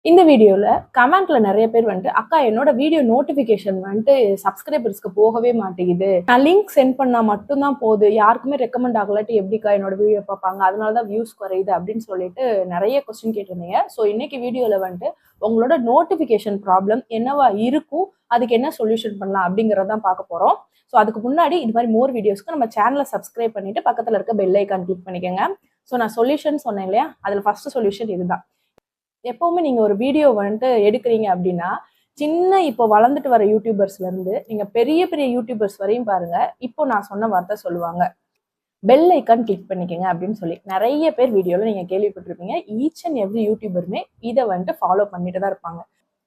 இந்த வீடியோல கமெண்ட்ல நிறைய பேர் வந்துட்டு அக்கா என்னோட வீடியோ நோட்டிபிகேஷன் வந்துட்டு சப்ஸ்கிரைபர்ஸ்க்கு போகவே மாட்டேங்குது. நான் லிங்க் சென்ட் பண்ணா மட்டும்தான் போகுது. யாருக்குமே ரெக்கமெண்ட் ஆகலாட்டி எப்படிக்கா என்னோட வீடியோ பார்ப்பாங்க? அதனாலதான் வியூஸ் குறையுது அப்படின்னு சொல்லிட்டு நிறைய கொஸ்டின் கேட்டிருந்தீங்க. ஸோ இன்னைக்கு வீடியோல வந்துட்டு உங்களோட நோட்டிபிகேஷன் ப்ராப்ளம் என்னவா இருக்கும், அதுக்கு என்ன சொல்யூஷன் பண்ணலாம் அப்படிங்கறதான் பார்க்க போறோம். ஸோ அதுக்கு முன்னாடி இது மாதிரி மோர் வீடியோஸ்க்கு நம்ம சேனலை சப்ஸ்கிரைப் பண்ணிட்டு பக்கத்துல இருக்க பெல் ஐக்கான் கிளிக் பண்ணிக்கோங்க. ஸோ நான் சொல்யூஷன் சொன்னேன் இல்லையா, அதுல ஃபர்ஸ்ட் சொல்யூஷன் இதுதான். எப்பவுமே நீங்க ஒரு வீடியோ வந்துட்டு எடுக்கிறீங்க அப்படின்னா, சின்ன இப்போ வளர்ந்துட்டு வர யூடியூபர்ஸ்ல இருந்து நீங்க பெரிய பெரிய யூடியூபர்ஸ் வரையும் பாருங்க, இப்போ நான் சொன்ன வார்த்தை சொல்லுவாங்க, பெல் ஐக்கான் கிளிக் பண்ணிக்கங்க அப்படின்னு சொல்லி. நிறைய பேர் வீடியோல நீங்க கேள்விப்பட்டிருப்பீங்க. ஈச் அண்ட் எவ்ரி யூடியூபருமே இதை வந்துட்டு ஃபாலோ பண்ணிட்டு தான் இருப்பாங்க.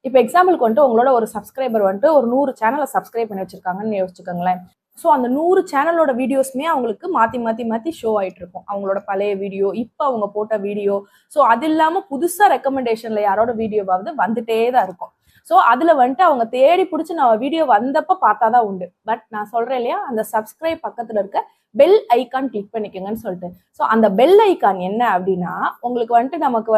இப்போ எக்ஸாம்பிளுக்கு வந்துட்டு உங்களோட ஒரு சப்ஸ்கிரைபர் வந்துட்டு ஒரு 100 சேனலை சப்ஸ்கிரைப் பண்ணி வச்சிருக்காங்கன்னு யோசிச்சுக்கோங்களேன். ஸோ அந்த 100 சேனலோட வீடியோஸ்மே அவங்களுக்கு மாற்றி மாற்றி மாற்றி ஷோ ஆகிட்டு இருக்கும். அவங்களோட பழைய வீடியோ, இப்போ அவங்க போட்ட வீடியோ. ஸோ அது இல்லாமல் புதுசாக ரெக்கமெண்டேஷன்ல யாரோட வீடியோவாவது வந்துட்டே தான் இருக்கும். ஸோ அதில் வந்துட்டு அவங்க தேடி பிடிச்சி நான் வீடியோ வந்தப்போ பார்த்தா தான் உண்டு. பட் நான் சொல்கிறேன் இல்லையா, அந்த சப்ஸ்கிரைப் பக்கத்தில் இருக்க பெல் ஐக்கான் கிளிக் பண்ணிக்கோங்கன்னு சொல்லிட்டு. ஸோ அந்த பெல் ஐக்கான் என்ன அப்படின்னா, உங்களுக்கு வந்துட்டு நமக்கு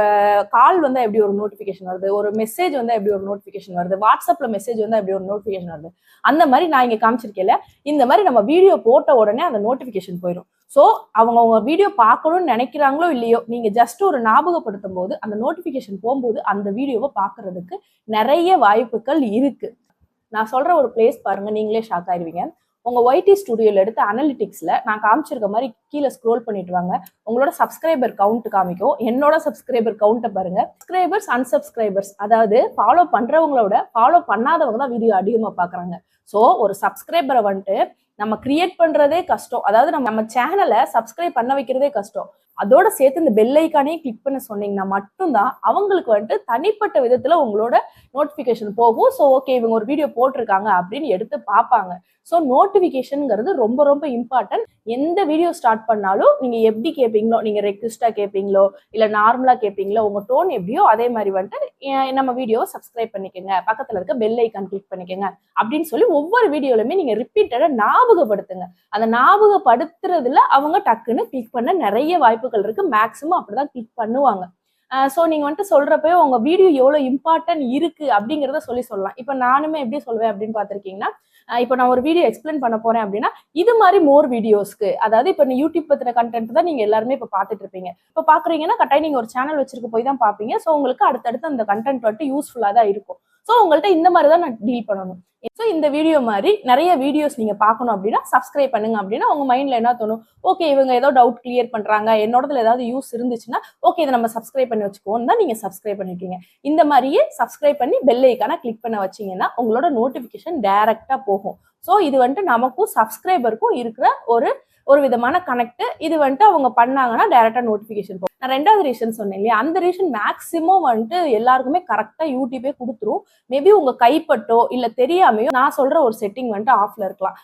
கால் வந்தால் எப்படி ஒரு நோட்டிஃபிகேஷன் வருது, ஒரு மெசேஜ் வந்தால் எப்படி ஒரு நோட்டிஃபிகேஷன் வருது, வாட்ஸ்அப்பில் மெசேஜ் வந்தால் எப்படி ஒரு நோட்டிஃபிகேஷன் வருது, அந்த மாதிரி நான் இங்கே காமிச்சிருக்கேன்ல, இந்த மாதிரி நம்ம வீடியோ போட்ட உடனே அந்த நோட்டிஃபிகேஷன் போயிடும். ஸோ அவங்க வீடியோ பார்க்கணும்னு நினைக்கிறாங்களோ இல்லையோ, நீங்க ஜஸ்ட் ஒரு ஞாபகப்படுத்தும் போது அந்த நோட்டிஃபிகேஷன் போகும்போது அந்த வீடியோவை பார்க்கறதுக்கு நிறைய வாய்ப்புகள் இருக்கு. நான் சொல்ற ஒரு பிளேஸ் பாருங்க, நீங்களே ஷாக் ஆயிருவீங்க. உங்க ஒய்டி ஸ்டுடியோல எடுத்து அனலிட்டிக்ஸ்ல நான் காமிச்சிருக்க மாதிரி கீழே ஸ்க்ரோல் பண்ணிட்டு வாங்க. உங்களோட சப்ஸ்கிரைபர் கவுண்ட் காமிக்கும். என்னோட சப்ஸ்கிரைபர் கவுண்ட்டை பாருங்க. சப்ஸ்கிரைபர்ஸ் அன்சப்ஸ்கிரைபர்ஸ், அதாவது ஃபாலோ பண்றவங்களோட ஃபாலோ பண்ணாதவங்க தான் வீடியோ அதிகமா பாக்குறாங்க. ஸோ ஒரு சப்ஸ்கிரைபரை வந்துட்டு நம்ம கிரியேட் பண்றதே கஷ்டம். அதாவது நம்ம சேனலை சப்ஸ்கிரைப் பண்ண வைக்கிறதே கஷ்டம். அதோட சேர்த்து இந்த பெல் ஐக்கானே கிளிக் பண்ண சொன்னீங்கன்னா மட்டும்தான் அவங்களுக்கு வந்துட்டு தனிப்பட்ட விதத்துல உங்களோட நோட்டிபிகேஷன் போகும். ஸோ ஓகே, இவங்க ஒரு வீடியோ போட்டிருக்காங்க அப்படின்னு எடுத்து பார்ப்பாங்க. ஸோ நோட்டிபிகேஷனுங்கிறது ரொம்ப ரொம்ப இம்பார்ட்டன்ட். எந்த வீடியோ ஸ்டார்ட் பண்ணாலும் நீங்க எப்படி கேட்பீங்களோ, நீங்க ரெக்வஸ்டா கேட்பீங்களோ இல்ல நார்மலா கேட்பீங்களோ, உங்க டோன் எப்படியோ அதே மாதிரி வந்துட்டு நம்ம வீடியோவை சப்ஸ்கிரைப் பண்ணிக்கோங்க, பக்கத்துல இருக்க பெல் ஐக்கான் கிளிக் பண்ணிக்கோங்க அப்படின்னு சொல்லி ஒவ்வொரு வீடியோலுமே நீங்க ரிப்பீட்டடா ஞாபகப்படுத்துங்க. அந்த ஞாபகப்படுத்துறதுல அவங்க டக்குன்னு கிளிக் பண்ண நிறைய வாய்ப்புகள் இருக்கு. மேக்சிமம் அப்படிதான் கிளிக் பண்ணுவாங்க. ஸோ நீங்க வந்துட்டு சொல்றப்ப உங்க வீடியோ எவ்வளவு இம்பார்ட்டன்ட் இருக்கு அப்படிங்கிறத சொல்லலாம். இப்ப நானுமே எப்படி சொல்வேன் அப்படின்னு பாத்திருக்கீங்கன்னா, இப்போ நான் ஒரு வீடியோ எக்ஸ்பிளைன் பண்ண போறேன் அப்படின்னா, இது மாதிரி மோர் வீடியோஸ்க்கு, அதாவது இப்போ யூடியூப் பத்தின கண்டென்ட் தான் நீங்க எல்லாருமே இப்போ பார்த்துட்டு இருப்பீங்க. இப்போ பாக்குறீங்கன்னா கட்டாயம் நீங்க ஒரு சேனல் வச்சிருக்க போய் தான் பாப்பீங்க. ஸோ உங்களுக்கு அடுத்தடுத்து அந்த கண்டென்ட் வந்துட்டு யூஸ்ஃபுல்லா தான் இருக்கும். ஸோ உங்கள்கிட்ட இந்த மாதிரி தான் நான் டீல் பண்ணணும். ஸோ இந்த வீடியோ மாதிரி நிறைய வீடியோஸ் நீங்க பார்க்கணும் அப்படின்னா சப்ஸ்கிரைப் பண்ணுங்க அப்படின்னா உங்க மைண்ட்ல என்ன தோணும், ஓகே இவங்க ஏதோ டவுட் கிளியர் பண்றாங்க, என்னோடதுல ஏதாவது யூஸ் இருந்துச்சுன்னா ஓகே இதை நம்ம சப்ஸ்கிரைப் பண்ணி வச்சுக்கோன்னு தான் நீங்க சப்ஸ்கிரைப் பண்ணிருக்கீங்க. இந்த மாதிரியே சப்ஸ்கிரைப் பண்ணி பெல் ஐக்கான கிளிக் பண்ண வச்சீங்கன்னா உங்களோட நோட்டிபிகேஷன் டைரக்டா போகும். ஸோ இது வந்துட்டு நமக்கும் சப்ஸ்கிரைபருக்கும் இருக்கிற ஒரு விதமான கனெக்ட். இது வந்துட்டு அவங்க பண்ணாங்கன்னா டைரக்டா நோட்டிபிகேஷன் போகும். நான் ரெண்டாவது ரீசன் சொன்னேன் இல்லையா, அந்த ரீசன் மேக்சிமம் வந்துட்டு எல்லாருக்குமே கரெக்டா யூடியூபே கொடுத்துரும். மேபி உங்க கைப்பட்டோ இல்ல தெரியாமையோ நான் சொல்ற ஒரு செட்டிங் வந்துட்டு ஆஃப்ல இருக்கலாம்.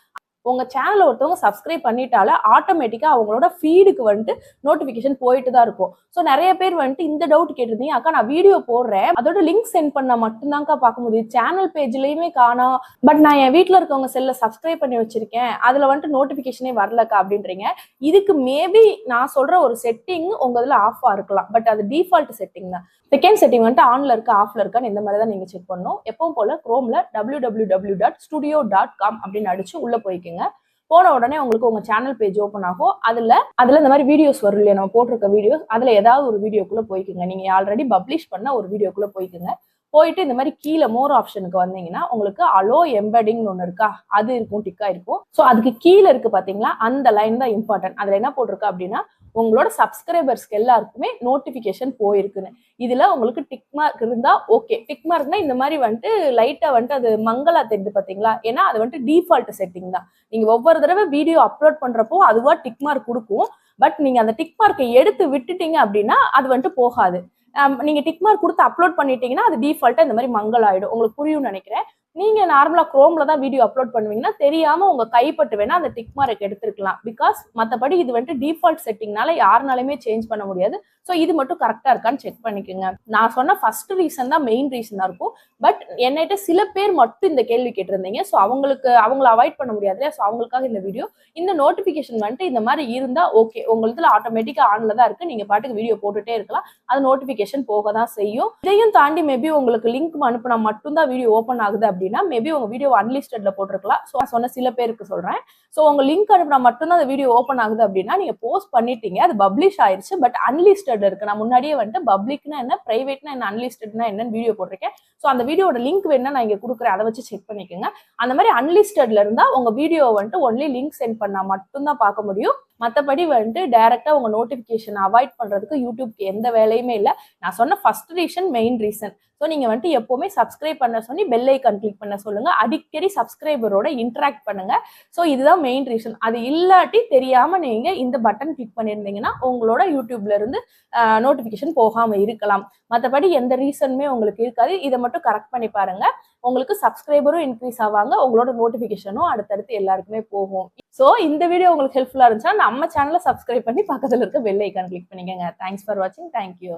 உங்க சேனல் ஒருத்தவங்க சப்ஸ்கிரைப் பண்ணிட்டால ஆட்டோமேட்டிக்கா அவங்களோட ஃபீடுக்கு வந்துட்டு நோட்டிபிகேஷன் போயிட்டு தான் இருக்கும். ஸோ நிறைய பேர் வந்துட்டு இந்த டவுட் கேட்டிருந்தீங்க, அக்கா நான் வீடியோ போடுறேன் அதோட லிங்க் சென்ட் பண்ணா மட்டும்தான்க்கா பார்க்க முடியும், சேனல் பேஜ்லயுமே காணோம், பட் நான் என் வீட்டில் இருக்கவங்க செல்ல சப்ஸ்கிரைப் பண்ணி வச்சிருக்கேன், அதுல வந்துட்டு நோட்டிபிகேஷனே வரலக்கா அப்படின்றீங்க. இதுக்கு மேபி நான் சொல்ற ஒரு செட்டிங் உங்க இதுல ஆஃபா இருக்கலாம், பட் அது டிஃபால்ட் செட்டிங் தான். செகண்ட் செட்டிங் வந்துட்டு ஆன்ல இருக்கா ஆஃப்ல இருக்கான்னு இந்த மாதிரி தான் நீங்க செக் பண்ணணும். எப்பவும் போல குரோம்ல www.studio.com அப்படின்னு அடிச்சு உள்ள போய்க்குங்க. போன உடனே உங்களுக்கு உங்க சேனல் பேஜ் ஓப்பன் ஆகும். அதுல இந்த மாதிரி வீடியோஸ் வரும் இல்லையா, நம்ம போட்டிருக்க வீடியோஸ், அதுல ஏதாவது ஒரு வீடியோக்குள்ள போய்க்குங்க. நீங்க ஆல்ரெடி பப்ளிஷ் பண்ண ஒரு வீடியோக்குள்ள போய்க்குங்க. போயிட்டு இந்த மாதிரி கீழே மோர் ஆப்ஷனுக்கு வந்தீங்கன்னா உங்களுக்கு அலோ எம்பெடிங் ஒன்று இருக்கா, அது இருக்கும், டிக்கா இருக்கும். ஸோ அதுக்கு கீழே இருக்கு பாத்தீங்களா, அந்த லைன் தான் இம்பார்ட்டன்ட். அதுல என்ன போட்டிருக்கு அப்படின்னா, உங்களோட சப்ஸ்கிரைபர்ஸ்க்கு எல்லாருக்குமே நோட்டிபிகேஷன் போயிருக்குன்னு. இதுல உங்களுக்கு டிக் மார்க் இருந்தா ஓகே. டிக் மார்க்னா இந்த மாதிரி வந்துட்டு லைட்டா வந்துட்டு அது மங்களா தெரியுது பாத்தீங்களா, ஏன்னா அது வந்துட்டு டிஃபால்ட் செட்டிங் தான். நீங்க ஒவ்வொரு தடவை வீடியோ அப்லோட் பண்றப்போ அதுவா டிக் மார்க் கொடுக்கும். பட் நீங்க அந்த டிக் மார்க்கை எடுத்து விட்டுட்டீங்க அப்படின்னா அது வந்துட்டு போகாது. நீங்க டிக் மார்க் கொடுத்து அப்லோட் பண்ணிட்டீங்கன்னா அது டிஃபால்ட்டா இந்த மாதிரி மங்கள் ஆயிடும். உங்களுக்கு புரியும்னு நினைக்கிறேன். நீங்க நார்மலா குரோம்ல தான் வீடியோ அப்லோட் பண்ணுவீங்கன்னா தெரியாம உங்க கைப்பட்டு வேணா அந்த டிக் மார்க் எடுத்துருக்கலாம். பிகாஸ் மத்தபடி இது வந்துட்டு டிஃபால்ட் செட்டிங்னால யாருனாலுமே சேஞ்ச் பண்ண முடியாது. ஸோ இது மட்டும் கரெக்டா இருக்கான்னு செக் பண்ணிக்கோங்க. நான் சொன்ன ஃபர்ஸ்ட் ரீசன் தான் மெயின் ரீசனா இருக்கும். பட் என்னிட்ட சில பேர் மட்டும் இந்த கேள்வி கேட்டிருந்தீங்க. ஸோ அவங்கள அவாய்ட் பண்ண முடியாது இல்லையா? ஸோ அவங்களுக்காக இந்த வீடியோ. இந்த நோட்டிபிகேஷன் வந்துட்டு இந்த மாதிரி இருந்தா ஓகே, உங்களுக்கு ஆட்டோமேட்டிக்கா ஆன்ல தான் இருக்கு. நீங்க பாட்டுக்கு வீடியோ போட்டுட்டே இருக்கலாம். அது நோட்டிபிகேஷன் போக தான் செய்யும். இதையும் தாண்டி மேபி உங்களுக்கு லிங்க் அனுப்புனா மட்டும்தான் வீடியோ ஓப்பன் ஆகுது அப்படின்னா மேபி உங்க வீடியோ அன்லிஸ்டட்ல போட்டிருக்கலாம். ஸோ நான் சொன்ன சில பேருக்கு சொல்றேன். ஸோ உங்க லிங்க் அனுப்புனா மட்டும்தான் அந்த வீடியோ ஓப்பன் ஆகுது அப்படின்னா நீங்க போஸ்ட் பண்ணிட்டீங்க, அது பப்ளிஷ் ஆயிருச்சு, பட் அன்லிஸ்டட் இருக்கு. நான் முன்னாடியே வந்துட்டு பப்ளிக்னா என்ன, பிரைவேட்னா என்ன, அன்லிஸ்டட்னா என்னன்னு வீடியோ போட்டிருக்கேன். ஸோ அந்த வீடியோட லிங்க் வேணா நான் இங்க கொடுக்குறேன், அதை வச்சு செக் பண்ணிக்கோங்க. அந்த மாதிரி அன்லிஸ்டட்ல இருந்தா உங்க வீடியோ வந்துட்டு ஒன்லி லிங்க் சென்ட் பண்ணா மட்டும்தான் பார்க்க முடியும். மற்றபடி வந்துட்டு டைரக்டா உங்க நோட்டிபிகேஷன் அவாய்ட் பண்றதுக்கு யூடியூப்க்கு எந்த வேலையுமே இல்லை. நான் சொன்ன first reason main reason. So நீங்க வந்துட்டு எப்பவுமே சப்ஸ்கிரைப் பண்ண சொல்லி பெல் ஐக்கான் கிளிக் பண்ண சொல்லுங்க. அடிக்கடி சப்ஸ்கிரைபரோட இன்டராக்ட் பண்ணுங்க. ஸோ இதுதான் மெயின் ரீசன். அது இல்லாட்டி தெரியாம நீங்க இந்த பட்டன் கிளிக் பண்ணியிருந்தீங்கன்னா உங்களோட யூடியூப்ல இருந்து நோட்டிபிகேஷன் போகாம இருக்கலாம். மற்றபடி எந்த ரீசனுமே உங்களுக்கு இருக்காது. இதை மட்டும் கரெக்ட் பண்ணி பாருங்க. உங்களுக்கு சப்ஸ்கிரைபரும் இன்க்ரீஸ் ஆவாங்க, உங்களோட நோட்டிபிகேஷனும் அடுத்தடுத்து எல்லாருக்குமே போகும். ஸோ இந்த வீடியோ உங்களுக்கு ஹெல்ப்ஃபுல்லா இருந்துச்சுன்னா நம்ம சேனலை சப்ஸ்கிரைப் பண்ணி பக்கத்தில் இருக்க பெல் ஐக்கான் கிளிக் பண்ணிக்கோங்க. தேங்க்ஸ் ஃபார் வாட்சிங். தேங்க்யூ.